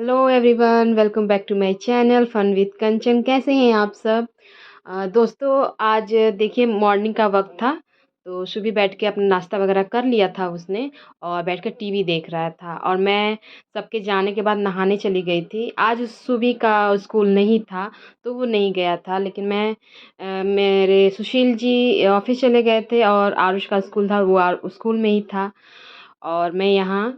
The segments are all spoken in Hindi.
Hello everyone, welcome back to my channel fun with Kanchan. कैसे हैं आप सब? दोस्तों, आज देखिए मॉर्निंग का वक्त था, तो सुबह बैठ के अपना नाश्ता वगैरह कर लिया था उसने और बैठ कर टीवी देख रहा था। और मैं सबके जाने के बाद नहाने चली गई थी। आज सुबह का स्कूल नहीं था, तो वो नहीं गया था, लेकिन मेरे सुशील जी ऑफिस चले गए थे और आरुष का स्कूल था, वो स्कूल में ही था। और मैं यहाँ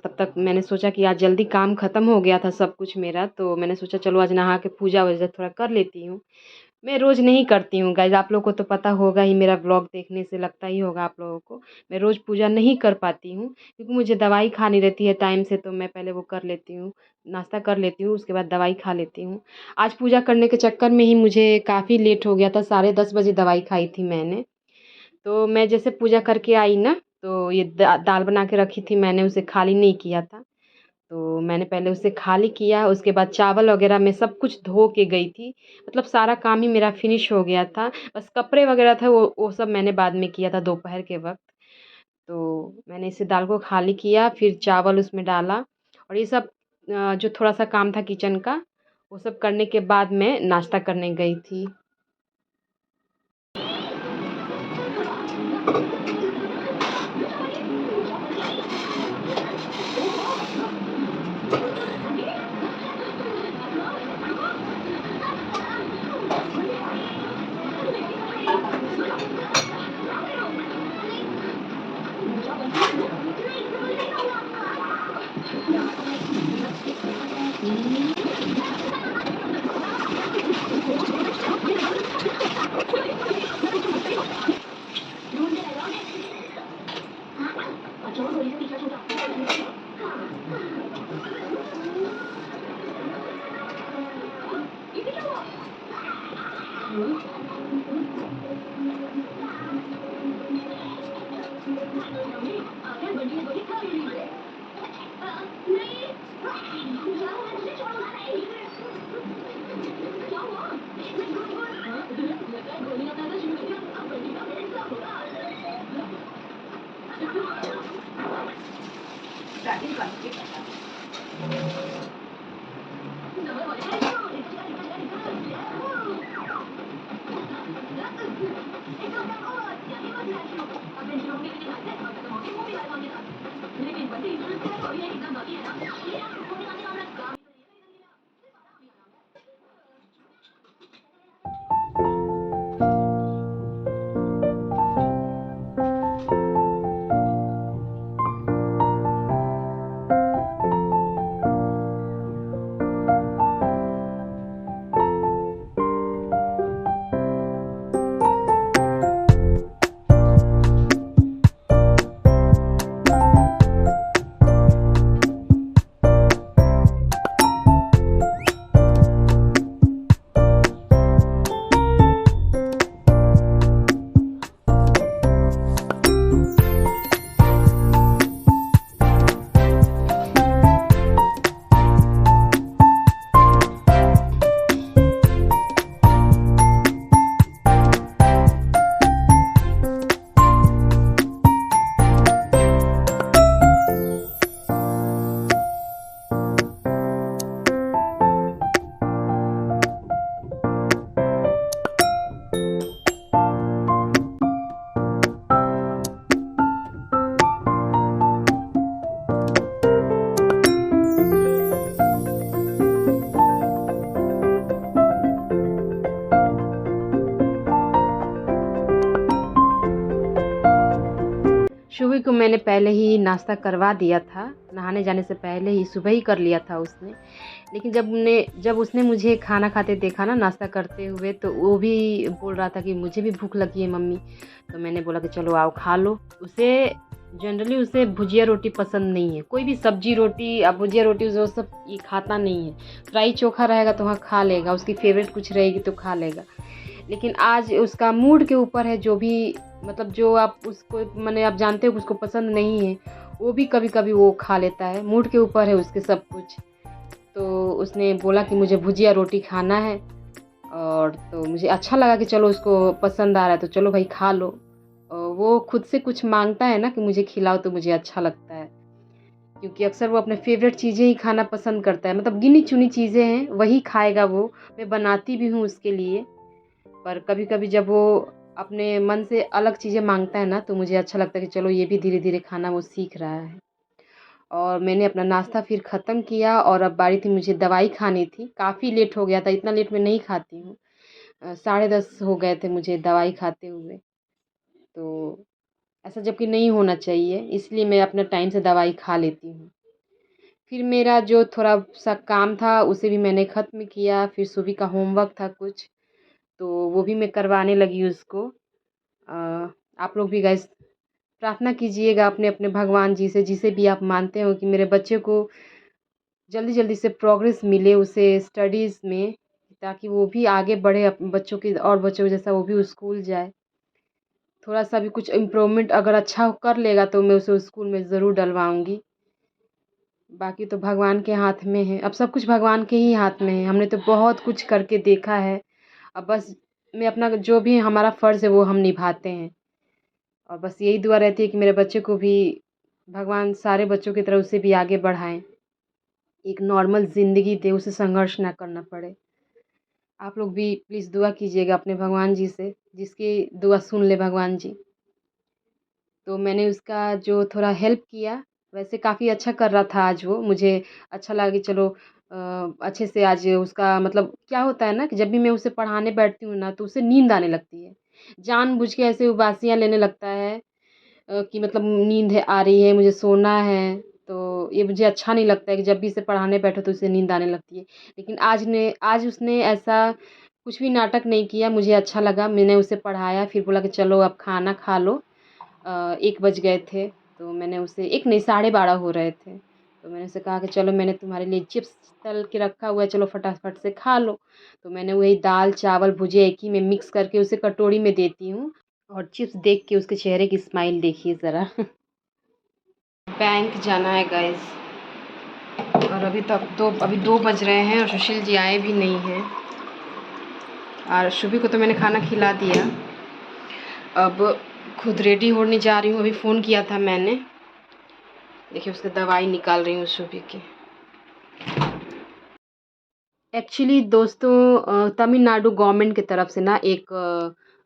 तब तक मैंने सोचा कि आज जल्दी काम ख़त्म हो गया था सब कुछ मेरा, तो मैंने सोचा चलो आज नहा के पूजा वूजा थोड़ा कर लेती हूँ। मैं रोज़ नहीं करती हूँ गाइज़, आप लोगों को तो पता होगा ही, मेरा ब्लॉग देखने से लगता ही होगा आप लोगों को। मैं रोज़ पूजा नहीं कर पाती हूँ क्योंकि मुझे दवाई खानी रहती है टाइम से, तो मैं पहले वो कर लेती हूँ, नाश्ता कर लेती हूँ, उसके बाद दवाई खा लेती हूँ। आज पूजा करने के चक्कर में ही मुझे काफ़ी लेट हो गया था, 10:30 बजे दवाई खाई थी मैंने। तो मैं जैसे पूजा करके आई ना, तो ये दाल बना के रखी थी मैंने, उसे खाली नहीं किया था। तो मैंने पहले उसे खाली किया, उसके बाद चावल वगैरह मैं सब कुछ धो के गई थी। मतलब सारा काम ही मेरा फिनिश हो गया था। बस कपड़े वगैरह थे वो सब मैंने बाद में किया था दोपहर के वक़्त। तो मैंने इसे दाल को खाली किया, फिर चावल उसमें डाला और ये सब जो थोड़ा-सा काम था किचन का, वो सब करने के बाद मैं नाश्ता करने गई थी। शुभी को मैंने पहले ही नाश्ता करवा दिया था, नहाने जाने से पहले ही सुबह ही कर लिया था उसने। लेकिन जब उसने मुझे खाना खाते देखा ना, नाश्ता करते हुए, तो वो भी बोल रहा था कि मुझे भी भूख लगी है मम्मी। तो मैंने बोला कि चलो आओ खा लो। उसे भुजिया रोटी पसंद नहीं है, कोई भी सब्जी रोटी या भुजिया रोटी वो सब ये खाता नहीं है। फ्राई चोखा रहेगा तो हाँ खा लेगा, उसकी फेवरेट कुछ रहेगी तो खा लेगा। लेकिन आज उसका मूड के ऊपर है, जो भी मतलब जो आप उसको माने आप जानते हो कि उसको पसंद नहीं है, वो भी कभी-कभी वो खा लेता है। मूड के ऊपर है उसके सब कुछ। तो उसने बोला कि मुझे भुजिया रोटी खाना है, और तो मुझे अच्छा लगा कि चलो उसको पसंद आ रहा है तो चलो भाई खा लो। वो खुद से कुछ माँगता है ना कि मुझे खिलाओ, तो मुझे अच्छा लगता है। क्योंकि अक्सर वो अपने फ़ेवरेट चीज़ें ही खाना पसंद करता है, मतलब गिनी-चुनी चीज़ें हैं, वही खाएगा वो। मैं बनाती भी हूँ उसके लिए, पर कभी-कभी जब वो अपने मन से अलग चीज़ें माँगता है ना, तो मुझे अच्छा लगता है कि चलो ये भी धीरे-धीरे खाना वो सीख रहा है। और मैंने अपना नाश्ता फिर ख़त्म किया और अब बारी थी मुझे दवाई खानी थी। काफ़ी लेट हो गया था, इतना लेट मैं नहीं खाती हूँ। साढ़े 10 हो गए थे मुझे दवाई खाते हुए। तो ऐसा जबकि नहीं होना चाहिए, इसलिए मैं अपना टाइम से दवाई खा लेती हूँ। फिर मेरा जो थोड़ा-सा काम था उसे भी मैंने ख़त्म किया, फिर सुबह का होमवर्क था कुछ, तो वो भी मैं करवाने लगी उसको। अ, आप लोग भी गाइस प्रार्थना कीजिएगा अपने-अपने भगवान जी से, जिसे भी आप मानते हो कि मेरे बच्चे को जल्दी-जल्दी से प्रोग्रेस मिले उसे स्टडीज़ में, ताकि वो भी आगे बढ़े बच्चों के और बच्चों जैसा वो भी स्कूल जाए। थोड़ा-सा भी कुछ इम्प्रूवमेंट अगर अच्छा कर लेगा तो मैं उसे स्कूल में ज़रूर डलवाऊँगी। बाकी तो भगवान के हाथ में है, अब सब कुछ भगवान के ही हाथ में है। हमने तो बहुत कुछ करके देखा है, अब बस मैं अपना जो भी हमारा फ़र्ज़ है वो हम निभाते हैं। और बस यही दुआ रहती है कि मेरे बच्चे को भी भगवान सारे बच्चों की तरह उसे भी आगे बढ़ाएँ। एक नॉर्मल ज़िंदगी दे, उसे संघर्ष ना करना पड़े। आप लोग भी प्लीज़ दुआ कीजिएगा अपने भगवान जी से, जिसकी दुआ सुन ले भगवान जी। तो मैंने उसका जो थोड़ा हेल्प किया, वैसे काफ़ी अच्छा कर रहा था आज वो, मुझे अच्छा लगा कि चलो अच्छे से आज उसका मतलब क्या होता है ना कि जब भी मैं उसे पढ़ाने बैठती हूँ ना, तो उसे नींद आने लगती है। जानबूझ के ऐसे उबासियाँ लेने लगता है कि मतलब नींद है आ रही है, मुझे सोना है, तो ये मुझे अच्छा नहीं लगता है कि जब भी इसे पढ़ाने बैठो तो उसे नींद आने लगती है। लेकिन आज उसने ऐसा कुछ भी नाटक नहीं किया, मुझे अच्छा लगा। मैंने उसे पढ़ाया, फिर बोला कि चलो अब खाना खा लो। 1 बज गए थे, तो मैंने उसे 1 नहीं 12:30 हो रहे थे। तो मैंने उसे कहा कि चलो मैंने तुम्हारे लिए चिप्स तल के रखा हुआ है, चलो फटाफट से खा लो। तो मैंने वही दाल, चावल, भुजिया एक ही में मिक्स करके उसे कटोरी में देती हूँ। और चिप्स देख के उसके चेहरे की स्माइल देखिए ज़रा। बैंक जाना है गाइस, और अभी 2 बज रहे हैं और सुशील जी आए भी नहीं हैं। और शुभी को तो मैंने खाना खिला दिया, अब खुद रेडी होने जा रही हूँ। अभी फ़ोन किया था मैंने, देखिए उसकी दवाई निकाल रही हूँ शुभी की। एक्चुअली दोस्तों तमिलनाडु गवर्नमेंट की तरफ से ना एक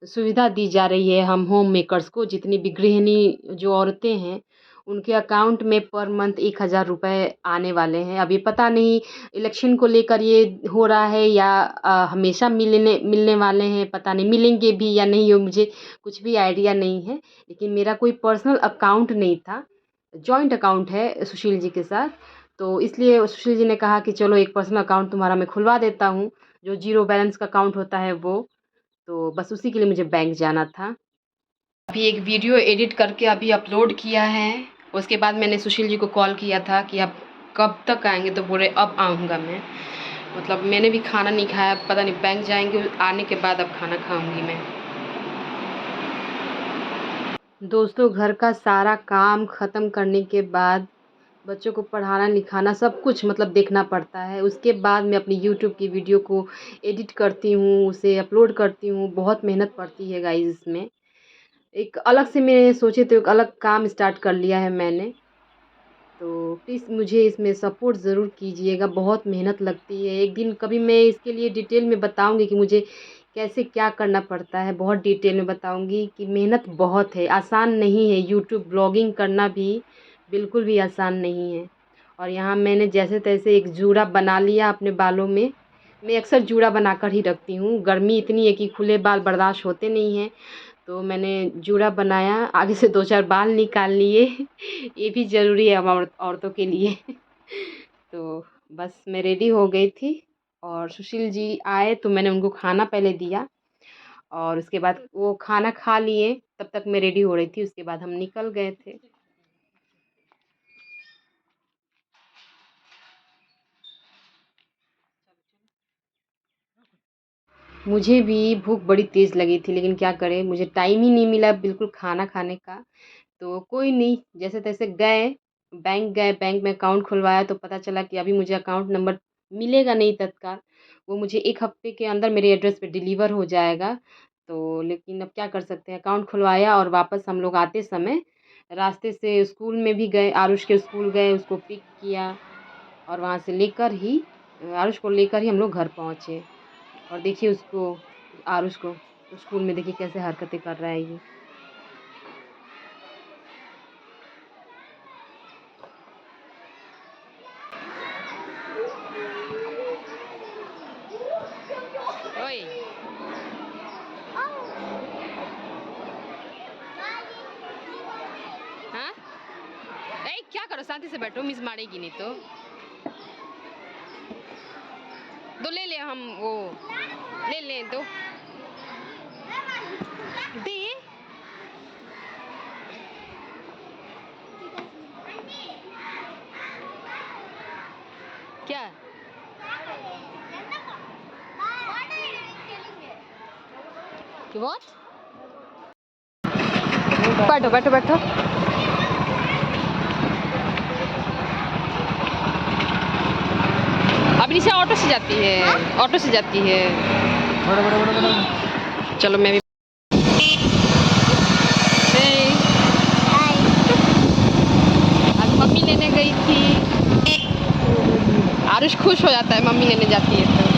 सुविधा दी जा रही है हम होम मेकर्स को, जितनी भी गृहिणी जो औरतें हैं उनके अकाउंट में पर मंथ 1,000 रुपए आने वाले हैं। अभी पता नहीं इलेक्शन को लेकर ये हो रहा है या हमेशा मिलने मिलने वाले हैं, पता नहीं मिलेंगे भी या नहीं, ये मुझे कुछ भी आइडिया नहीं है। लेकिन मेरा कोई पर्सनल अकाउंट नहीं था, जॉइंट अकाउंट है सुशील जी के साथ, तो इसलिए सुशील जी ने कहा कि चलो एक पर्सनल अकाउंट तुम्हारा मैं खुलवा देता हूँ, जो ज़ीरो बैलेंस का अकाउंट होता है वो। तो बस उसी के लिए मुझे बैंक जाना था। अभी एक वीडियो एडिट करके अभी अपलोड किया है, उसके बाद मैंने सुशील जी को कॉल किया था कि आप कब तक आएँगे, तो बोले अब आऊँगा मैं। मतलब मैंने भी खाना नहीं खाया, पता नहीं बैंक जाएँगे, आने के बाद अब खाना खाऊँगी मैं। दोस्तों घर का सारा काम ख़त्म करने के बाद बच्चों को पढ़ाना लिखाना सब कुछ मतलब देखना पड़ता है। उसके बाद मैं अपनी यूट्यूब की वीडियो को एडिट करती हूँ, उसे अपलोड करती हूँ, बहुत मेहनत पड़ती है गाइज़ इसमें। एक अलग से मैंने सोचे तो एक अलग काम स्टार्ट कर लिया है मैंने, तो प्लीज़ मुझे इसमें सपोर्ट ज़रूर कीजिएगा, बहुत मेहनत लगती है। एक दिन कभी मैं इसके लिए डिटेल में बताऊँगी कि मुझे कैसे क्या करना पड़ता है, बहुत डिटेल में बताऊँगी कि मेहनत बहुत है, आसान नहीं है। यूट्यूब ब्लॉगिंग करना भी बिल्कुल भी आसान नहीं है। और यहाँ मैंने जैसे-तैसे एक जूड़ा बना लिया अपने बालों में। मैं अक्सर जूड़ा बनाकर ही रखती हूँ, गर्मी इतनी है कि खुले बाल बर्दाश्त होते नहीं हैं। तो मैंने जूड़ा बनाया, आगे से 2-4 बाल निकाल लिए। ये भी ज़रूरी है हम औरतों के लिए। तो बस मैं रेडी हो गई थी और सुशील जी आए तो मैंने उनको खाना पहले दिया और उसके बाद वो खाना खा लिए, तब तक मैं रेडी हो रही थी, उसके बाद हम निकल गए थे। मुझे भी भूख बड़ी तेज़ लगी थी, लेकिन क्या करें, मुझे टाइम ही नहीं मिला बिल्कुल खाना खाने का। तो कोई नहीं, जैसे-तैसे गए, बैंक में अकाउंट खुलवाया तो पता चला कि अभी मुझे अकाउंट नंबर मिलेगा नहीं तत्काल, वो मुझे 1 हफ़्ते के अंदर मेरे एड्रेस पे डिलीवर हो जाएगा। तो लेकिन अब क्या कर सकते हैं, अकाउंट खुलवाया और वापस हम लोग आते समय रास्ते से स्कूल में भी गए, आरुष के स्कूल गए, उसको पिक किया और वहाँ से लेकर ही आरुष को लेकर ही हम लोग घर पहुँचे। और देखिए उसको, आरुष को स्कूल में देखिए कैसे हरकतें कर रहा है ये। ओए हाँ, ए क्या करो, शांति से बैठो, मिस मारेगी नहीं तो। ले ले, हम वो ले लें तो दे। क्या व्हाट? बैठो बैठो बैठो। अब निशा ऑटो से जाती है, ऑटो से जाती है। चलो मैं भी। आज मम्मी लेने गई थी, आरुष खुश हो जाता है मम्मी लेने जाती है तो।